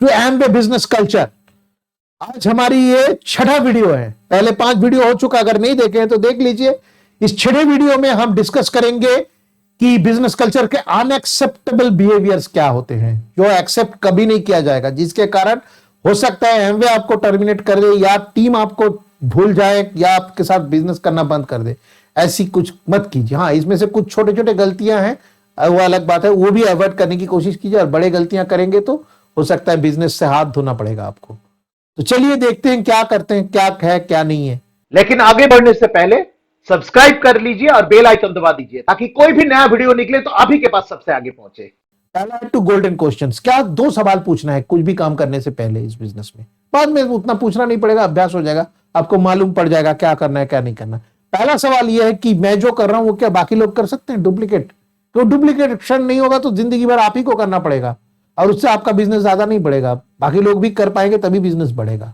To Amway business culture. आज हमारी ये 6ठा वीडियो है, पहले 5 वीडियो हो चुका, अगर नहीं देखे हैं तो देख लीजिए। इस 6ठे वीडियो में हम डिस्कस करेंगे कि बिजनेस कल्चर के अनएक्सेप्टेबल बिहेवियर्स क्या होते हैं, जो एक्सेप्ट कभी नहीं किया जाएगा, जिसके कारण हो सकता है एमवे आपको टर्मिनेट कर दे, या टीम आपको भूल जाए, या आपके साथ बिजनेस करना बंद कर दे। ऐसी कुछ मत कीजिए। हाँ, इसमें से कुछ छोटे छोटे गलतियां हैं, वो अलग बात है, वो भी अवॉइड करने की कोशिश कीजिए। और बड़े गलतियां करेंगे तो हो सकता है बिजनेस से हाथ धोना पड़ेगा आपको। तो चलिए देखते हैं क्या करते हैं, क्या है क्या नहीं है। लेकिन आगे बढ़ने से पहले सब्सक्राइब कर लीजिए और बेल आइकन दबा दीजिए, ताकि कोई भी नया वीडियो निकले तो आप ही के पास सबसे आगे पहुंचे। पहला टू गोल्डन क्वेश्चंस। क्या 2 सवाल पूछना है कुछ भी काम करने से पहले इस बिजनेस में। बाद में उतना पूछना नहीं पड़ेगा, अभ्यास हो जाएगा, आपको मालूम पड़ जाएगा क्या करना है क्या नहीं करना। पहला सवाल यह है कि मैं जो कर रहा हूं वो क्या बाकी लोग कर सकते हैं डुप्लीकेट? तो डुप्लीकेशन नहीं होगा तो जिंदगी भर आप ही को करना पड़ेगा, और उससे आपका बिजनेस ज्यादा नहीं बढ़ेगा। बाकी लोग भी कर पाएंगे तभी बिजनेस बढ़ेगा।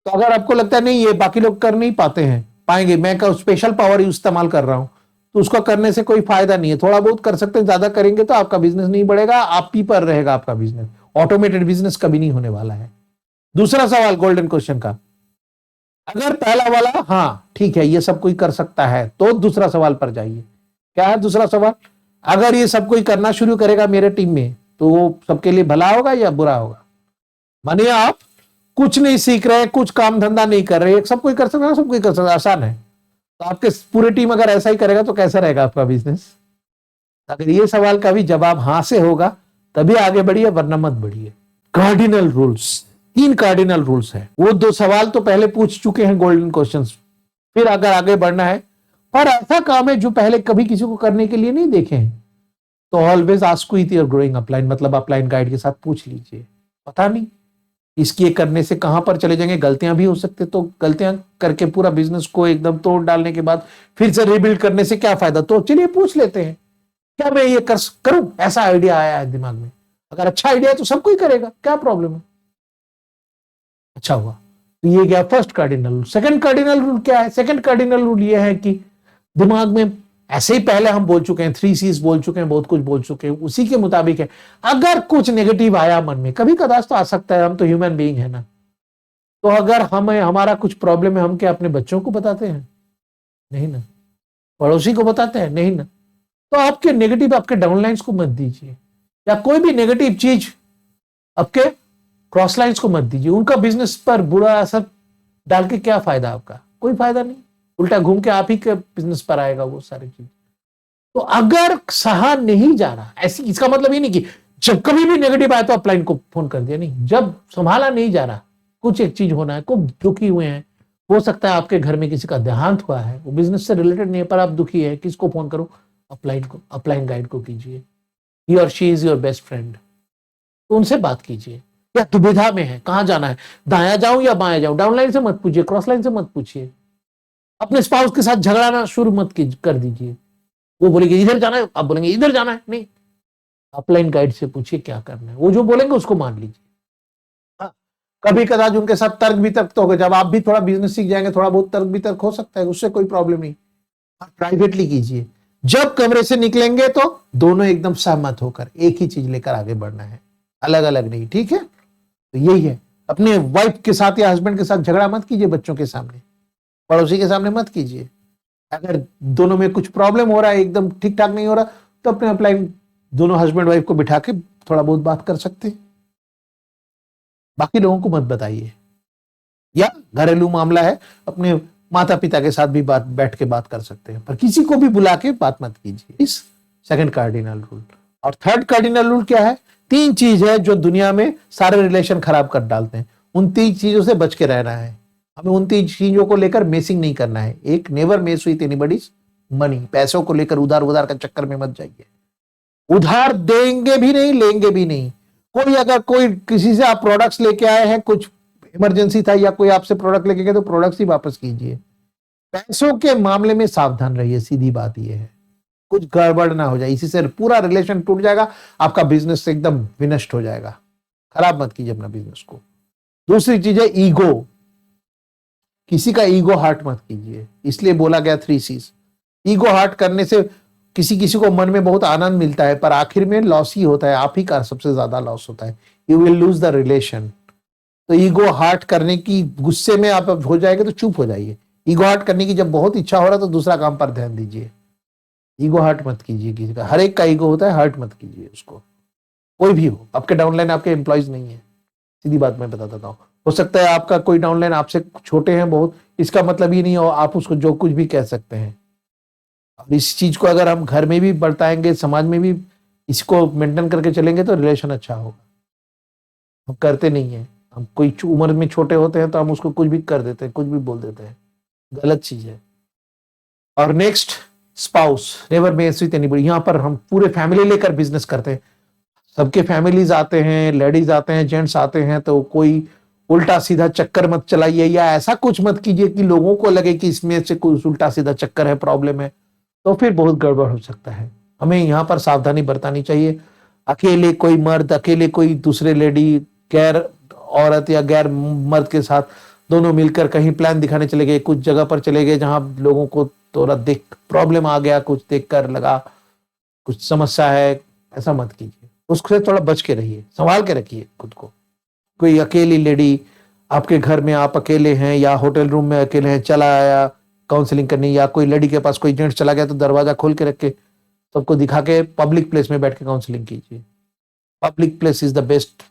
तो अगर आपको लगता है नहीं ये बाकी लोग कर नहीं पाते हैं, पाएंगे, मैं का स्पेशल पावर इस्तेमाल कर रहा हूं, तो उसको करने से कोई फायदा नहीं है। थोड़ा बहुत कर सकते हैं, ज्यादा करेंगे तो आपका बिजनेस नहीं बढ़ेगा, आप ही पर रहेगा आपका बिजनेस। ऑटोमेटेड बिजनेस कभी नहीं होने वाला है। दूसरा सवाल गोल्डन क्वेश्चन का, अगर पहला वाला हाँ ठीक है ये सब कोई कर सकता है, तो दूसरा सवाल पर जाइए। क्या है दूसरा सवाल? अगर ये सब कोई करना शुरू करेगा मेरे टीम में, तो वो सबके लिए भला होगा या बुरा होगा? मानिए आप कुछ नहीं सीख रहे, कुछ काम धंधा नहीं कर रहे, सब कोई कर सकता है, सब कोई कर सकता है, आसान है। तो आपके पूरी टीम अगर ऐसा ही करेगा तो कैसा रहेगा आपका बिजनेस? अगर ये सवाल का भी जवाब हाँ से होगा तभी आगे बढ़िए, वरना मत बढ़िए। कार्डिनल रूल्स, 3 कार्डिनल रूल्स है। वो 2 सवाल तो पहले पूछ चुके हैं गोल्डन क्वेश्चंस। फिर अगर आगे बढ़ना है, पर ऐसा काम है जो पहले कभी किसी को करने के लिए नहीं देखे हैं, तो always ask with your growing upline, मतलब अपलाइन गाइड के साथ पूछ लीजिए। पता नहीं इसके करने से कहां पर चले जाएंगे, गलतियां भी हो सकती है, तो गलतियां करके पूरा बिजनेस को एकदम तोड़ डालने के बाद फिर से रिबिल्ड करने से क्या फायदा? तो चलिए पूछ लेते हैं, क्या मैं ये करूं? ऐसा आइडिया आया है दिमाग में, अगर अच्छा आइडिया है तो सब कोई करेगा, क्या प्रॉब्लम है? अच्छा हुआ। तो ये गया first cardinal rule. Second cardinal rule क्या है? सेकंड कार्डिनल रूल ये है कि दिमाग में ऐसे ही पहले हम बोल चुके हैं, 3 C's बोल चुके हैं, बहुत कुछ बोल चुके हैं, उसी के मुताबिक है। अगर कुछ नेगेटिव आया मन में, कभी कदाच तो आ सकता है, हम तो ह्यूमन बीइंग है ना, तो अगर हमें हमारा कुछ प्रॉब्लम है, हम क्या अपने बच्चों को बताते हैं? नहीं ना। पड़ोसी को बताते हैं? नहीं ना। तो आपके नेगेटिव, आपके डाउनलाइंस को मत दीजिए, या कोई भी नेगेटिव चीज आपके क्रॉस लाइंस को मत दीजिए। उनका बिजनेस पर बुरा असर डाल के क्या फायदा आपका? कोई फायदा नहीं, उल्टा घूम के आप ही के बिजनेस पर आएगा वो सारी चीज। तो अगर सहा नहीं जा रहा, ऐसी इसका मतलब ये नहीं कि जब कभी भी नेगेटिव आया तो अपलाइन को फोन कर दिया, नहीं। जब संभाला नहीं जा रहा, कुछ एक चीज होना है, खूब दुखी हुए हैं, हो सकता है आपके घर में किसी का देहांत हुआ है, वो बिजनेस से रिलेटेड नहीं है पर आप दुखी है, किसको फोन करो? अपलाइन को, अपलाइन गाइड को कीजिए। ही और she is your best friend, तो उनसे बात कीजिए। या दुविधा में है, कहां जाना है, दाया जाऊं या बाया जाऊं, डाउनलाइन से मत पूछिए, क्रॉस लाइन से मत पूछिए। अपने स्पाउस के साथ झगड़ाना शुरू मत कर दीजिए। वो बोलेंगे इधर जाना है, आप बोलेंगे इधर जाना है, नहीं। अपलाइन गाइड से पूछिए क्या करना है, वो जो बोलेंगे उसको मान लीजिए। हाँ, कभी कदाच उनके साथ तर्क वितर्क तो होगा, जब आप भी थोड़ा बिजनेस सीख जाएंगे, थोड़ा बहुत तर्क वितर्क हो सकता है, उससे कोई प्रॉब्लम नहीं। प्राइवेटली कीजिए। जब कमरे से निकलेंगे तो दोनों एकदम सहमत होकर एक ही चीज लेकर आगे बढ़ना है, अलग अलग नहीं, ठीक है? तो यही है। अपने वाइफ के साथ या हस्बैंड के साथ झगड़ा मत कीजिए, बच्चों के सामने, पड़ोसी के सामने मत कीजिए। अगर दोनों में कुछ प्रॉब्लम हो रहा है, एकदम ठीक ठाक नहीं हो रहा, तो अपने अपलाइन दोनों हस्बैंड वाइफ को बिठा के थोड़ा बहुत बात कर सकते हैं। बाकी लोगों को मत बताइए। या घरेलू मामला है, अपने माता पिता के साथ भी बैठ के बात कर सकते हैं, पर किसी को भी बुला के बात मत कीजिए। इस सेकंड कार्डिनल रूल। और थर्ड कार्डिनल रूल क्या है? 3 चीज है जो दुनिया में सारे रिलेशन खराब कर डालते हैं, उन 3 चीजों से बच के रहना है। हमें उन 3 चीजों को लेकर मेसिंग नहीं करना है। एक, never mess with anybody's money, पैसों को लेकर उधार उधार का चक्कर में मत जाइए। उधार देंगे भी नहीं, लेंगे भी नहीं। कोई अगर कोई किसी से आप प्रोडक्ट्स लेके आए हैं, कुछ इमरजेंसी था या कोई आपसे प्रोडक्ट लेके गए, तो प्रोडक्ट्स ही वापस कीजिए। पैसों के मामले में सावधान रहिए, सीधी बात यह है, कुछ गड़बड़ ना हो जाए, इसी से पूरा रिलेशन टूट जाएगा, आपका बिजनेस एकदम विनष्ट हो जाएगा। खराब मत कीजिए अपना बिजनेस को। दूसरी चीज है ईगो, किसी का ईगो हर्ट मत कीजिए, इसलिए बोला गया 3 C's। ईगो हर्ट करने से किसी किसी को मन में बहुत आनंद मिलता है, पर आखिर में लॉस ही होता है, आप ही का सबसे ज्यादा लॉस होता है। You will lose the relation. तो ईगो हार्ट करने की गुस्से में आप हो जाएंगे तो चुप हो जाइए। ईगो हार्ट करने की जब बहुत इच्छा हो रहा है तो दूसरा काम पर ध्यान दीजिए। ईगो हर्ट मत कीजिए किसी का, हर एक का ईगो होता है, हर्ट मत कीजिए उसको, कोई भी हो। आपके डाउनलाइन आपके एम्प्लॉयज नहीं है, सीधी बात मैं बता देता हूँ। हो सकता है आपका कोई डाउनलाइन आपसे छोटे हैं बहुत, इसका मतलब ये नहीं हो आप उसको जो कुछ भी कह सकते हैं। और इस चीज को अगर हम घर में भी बरताएंगे, समाज में भी इसको मेंटेन करके चलेंगे तो रिलेशन अच्छा होगा। हम करते नहीं है, हम कोई उम्र में छोटे होते हैं तो हम उसको कुछ भी कर देते हैं, कुछ भी बोल देते हैं, गलत चीज है। और next, spouse never mess with anybody. यहाँ पर हम पूरे फैमिली लेकर बिजनेस करते हैं, सबके फैमिलीज आते हैं, लेडीज आते हैं, जेंट्स आते हैं, तो कोई उल्टा सीधा चक्कर मत चलाइए या ऐसा कुछ मत कीजिए कि लोगों को लगे कि इसमें से कुछ उल्टा सीधा चक्कर है, प्रॉब्लम है, तो फिर बहुत गड़बड़ हो सकता है। हमें यहाँ पर सावधानी बरतनी चाहिए। अकेले कोई मर्द, अकेले कोई दूसरे लेडी, गैर औरत या गैर मर्द के साथ दोनों मिलकर कहीं प्लान दिखाने चले गए, कुछ जगह पर चले गए जहां लोगों को थोड़ा देख प्रॉब्लम आ गया, कुछ देखकर लगा कुछ समस्या है, ऐसा मत कीजिए। उससे थोड़ा बच के रहिए, संभाल के रखिए खुद को। कोई अकेली लेडी आपके घर में, आप अकेले हैं या होटल रूम में अकेले हैं, चला आया काउंसलिंग करने, या कोई लेडी के पास कोई जेंट्स चला गया तो दरवाजा खोल के रख के सबको दिखा के पब्लिक प्लेस में बैठ के काउंसलिंग कीजिए। Public place is the best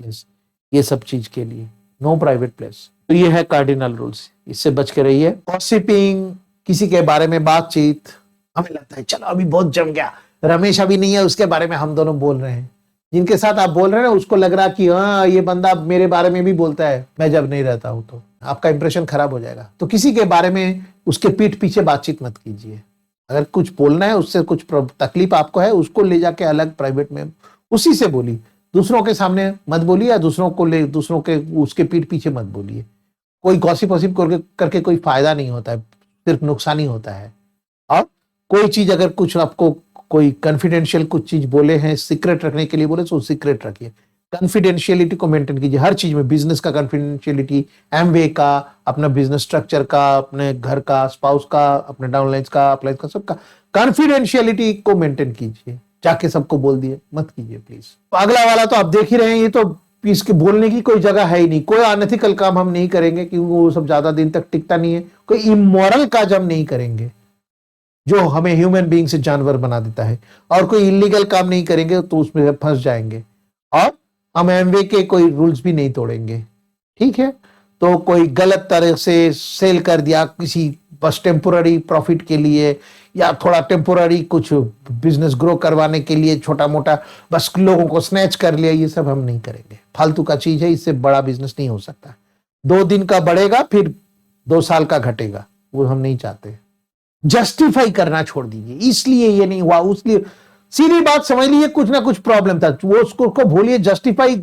place ये सब चीज के लिए, नो प्राइवेट प्लेस। तो ये है कार्डिनल रूल्स, इससे बच के रहिए। गॉसिपिंग, किसी के बारे में बातचीत, हमें लगता है चलो अभी बहुत जम गया, रमेश अभी नहीं है, उसके बारे में हम दोनों बोल रहे हैं। जिनके साथ आप बोल रहे हैं ना उसको लग रहा कि हाँ ये बंदा मेरे बारे में भी बोलता है, मैं जब नहीं रहता हूं तो आपका इंप्रेशन खराब हो जाएगा। तो किसी के बारे में उसके पीठ पीछे बातचीत मत कीजिए। अगर कुछ बोलना है, उससे कुछ तकलीफ आपको है, उसको ले जाके अलग प्राइवेट में उसी से बोलिए, दूसरों के सामने मत बोलिए, या दूसरों के उसके पीठ पीछे मत बोलिए। कोई गॉसिप वॉसिप करके कोई फायदा नहीं होता है, सिर्फ नुकसान ही होता है। और कोई चीज अगर कुछ आपको कोई कॉन्फिडेंशियल कुछ चीज बोले हैं, सीक्रेट रखने के लिए बोले तो सीक्रेट रखिए। कॉन्फिडेंशियलिटी को मेंटेन कीजिए हर चीज में, बिजनेस का कॉन्फिडेंशियलिटी, एमवे का, अपना बिजनेस स्ट्रक्चर का, अपने घर का, स्पाउस का, अपने डाउनलाइंस का, अपलाइंस का, सबका कॉन्फिडेंशियलिटी को मेंटेन कीजिए। जाके सबको बोल दिए मत कीजिए प्लीज। अगला वाला तो आप देख ही रहे हैं, ये तो इसके बोलने की कोई जगह है ही नहीं। कोई अनएथिकल काम हम नहीं करेंगे क्योंकि वो सब ज्यादा दिन तक टिकता नहीं है। कोई इमोरल काज हम नहीं करेंगे जो हमें ह्यूमन बीइंग से जानवर बना देता है, और कोई इलीगल काम नहीं करेंगे तो उसमें फंस जाएंगे। और हम एमवे के कोई रूल्स भी नहीं तोड़ेंगे, ठीक है। तो कोई गलत तरह से सेल कर दिया किसी बस टेम्पोररी प्रॉफिट के लिए, या थोड़ा टेम्पोररी कुछ बिजनेस ग्रो करवाने के लिए छोटा मोटा बस लोगों को स्नैच कर लिया, ये सब हम नहीं करेंगे। फालतू का चीज है, इससे बड़ा बिजनेस नहीं हो सकता। 2 दिन का बढ़ेगा फिर 2 साल का घटेगा, वो हम नहीं चाहते। जस्टिफाई करना छोड़ दीजिए, इसलिए ये नहीं हुआ, उसलिए सीधी बात समझ लीजिए, कुछ ना कुछ प्रॉब्लम था, वो उसको भूलिए। जस्टिफाई,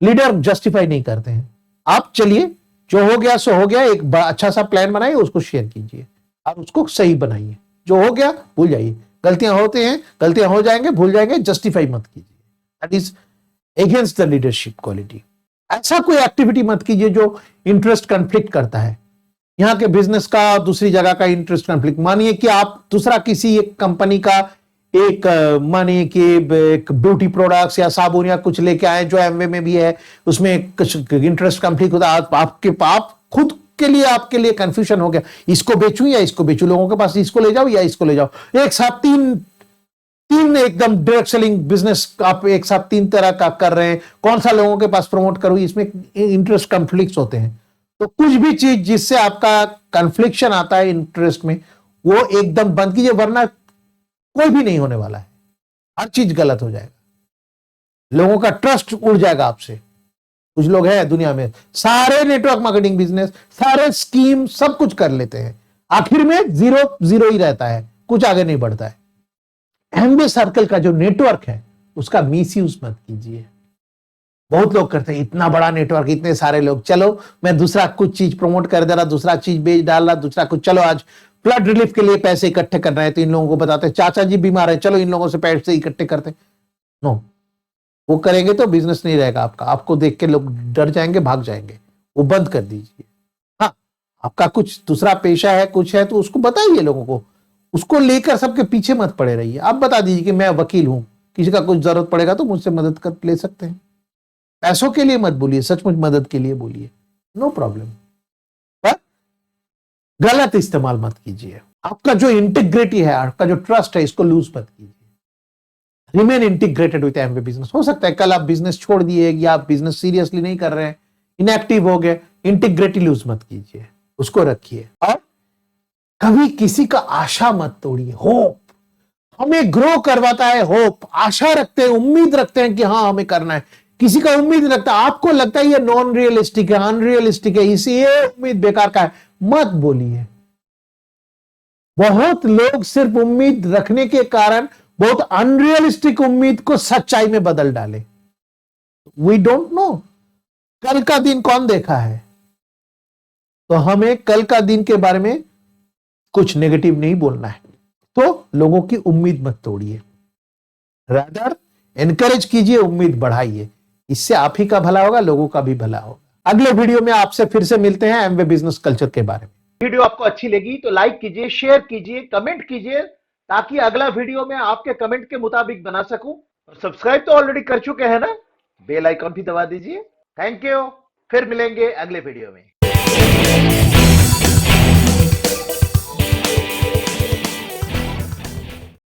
लीडर जस्टिफाई नहीं करते हैं। आप चलिए, जो हो गया सो हो गया, एक अच्छा सा प्लान बनाइए, उसको शेयर कीजिए और उसको सही बनाइए। जो हो गया भूल जाइए, गलतियां होते हैं, गलतियां हो जाएंगे, भूल जाएंगे, जस्टिफाई मत कीजिए। That is against the leadership quality. ऐसा कोई एक्टिविटी मत कीजिए जो इंटरेस्ट कंफ्लिक्ट करता है। यहाँ के बिजनेस का दूसरी जगह का इंटरेस्ट कंफ्लिक्ट, मानिए कि आप दूसरा किसी एक कंपनी का एक मानिए कि एक ब्यूटी प्रोडक्ट्स या साबुन या कुछ लेके आए जो एमवे में भी है, उसमें कुछ इंटरेस्ट कंफ्लिक्ट होता है, आप खुद के लिए आपके लिए कंफ्यूजन हो गया, इसको बेचूं या इसको बेचूं, लोगों के पास इसको ले जाओ या इसको ले जाओ। एक साथ तीन एकदम डायरेक्ट सेलिंग बिजनेस आप एक साथ 3 तरह का कर रहे हैं, कौन सा लोगों के पास प्रमोट करूं, इसमें इंटरेस्ट कंफ्लिक्ट होते हैं। तो कुछ भी चीज जिससे आपका कंफ्लिक्शन आता है इंटरेस्ट में, वो एकदम बंद कीजिए, वरना कोई भी नहीं होने वाला है, हर चीज गलत हो जाएगा, लोगों का ट्रस्ट उड़ जाएगा आपसे। कुछ लोग हैं दुनिया में, सारे नेटवर्क मार्केटिंग बिजनेस, सारे स्कीम सब कुछ कर लेते हैं, आखिर में जीरो ही रहता है, कुछ आगे नहीं बढ़ता है। एमवे सर्कल का जो नेटवर्क है उसका मिसयूज मत कीजिए। बहुत लोग करते हैं, इतना बड़ा नेटवर्क, इतने सारे लोग, चलो मैं दूसरा कुछ चीज प्रमोट कर दे रहा, दूसरा चीज बेच डाल रहा, दूसरा कुछ, चलो आज फ्लड रिलीफ के लिए पैसे इकट्ठे करना है तो इन लोगों को बताते हैं, चाचा जी बीमार है, चलो इन लोगों से पैसे इकट्ठे करते। नो, वो करेंगे तो बिजनेस नहीं रहेगा आपका, आपको देख के लोग डर जाएंगे, भाग जाएंगे, वो बंद कर दीजिए। हाँ, आपका कुछ दूसरा पेशा है, कुछ है तो उसको बताइए लोगों को, उसको लेकर सबके पीछे मत पड़े रहिए। आप बता दीजिए कि मैं वकील हूं, किसी का कुछ जरूरत पड़ेगा तो मुझसे मदद कर ले सकते हैं। पैसों के लिए मत बोलिए, सचमुच मदद के लिए बोलिए, नो प्रॉब्लम। पर गलत इस्तेमाल मत कीजिए। आपका जो इंटीग्रिटी है, आपका जो ट्रस्ट है, इसको लूज मत कीजिए। Remain integrated with Amway business. हो सकता है कल आप बिजनेस छोड़ दिए या आप बिजनेस सीरियसली नहीं कर रहे हैं, इनएक्टिव हो गए, इंटीग्रिटी लूज मत कीजिए, उसको रखिए। और कभी किसी का आशा मत तोड़िए। होप हमें ग्रो करवाता है, होप, आशा रखते हैं, उम्मीद रखते हैं कि हाँ हमें करना है। किसी का उम्मीद रखता है, आपको लगता है ये नॉन रियलिस्टिक है, अनरियलिस्टिक है, इसी ये उम्मीद बेकार का है, मत बोलिए। बहुत लोग सिर्फ उम्मीद रखने के कारण बहुत अनरियलिस्टिक उम्मीद को सच्चाई में बदल डाले। वी डोंट नो कल का दिन कौन देखा है, तो हमें कल का दिन के बारे में कुछ नेगेटिव नहीं बोलना है। तो लोगों की उम्मीद मत तोड़िए, रादर एनकरेज कीजिए, उम्मीद बढ़ाइए। इससे आप ही का भला होगा, लोगों का भी भला होगा। अगले वीडियो में आपसे फिर से मिलते हैं एमवे बिजनेस कल्चर के बारे में। वीडियो आपको अच्छी लगी तो लाइक कीजिए, शेयर कीजिए, कमेंट कीजिए, ताकि अगला वीडियो मैं आपके कमेंट के मुताबिक बना सकूं। और सब्सक्राइब तो ऑलरेडी कर चुके हैं ना, बेल आइकॉन भी दबा दीजिए। थैंक यू, फिर मिलेंगे अगले वीडियो में।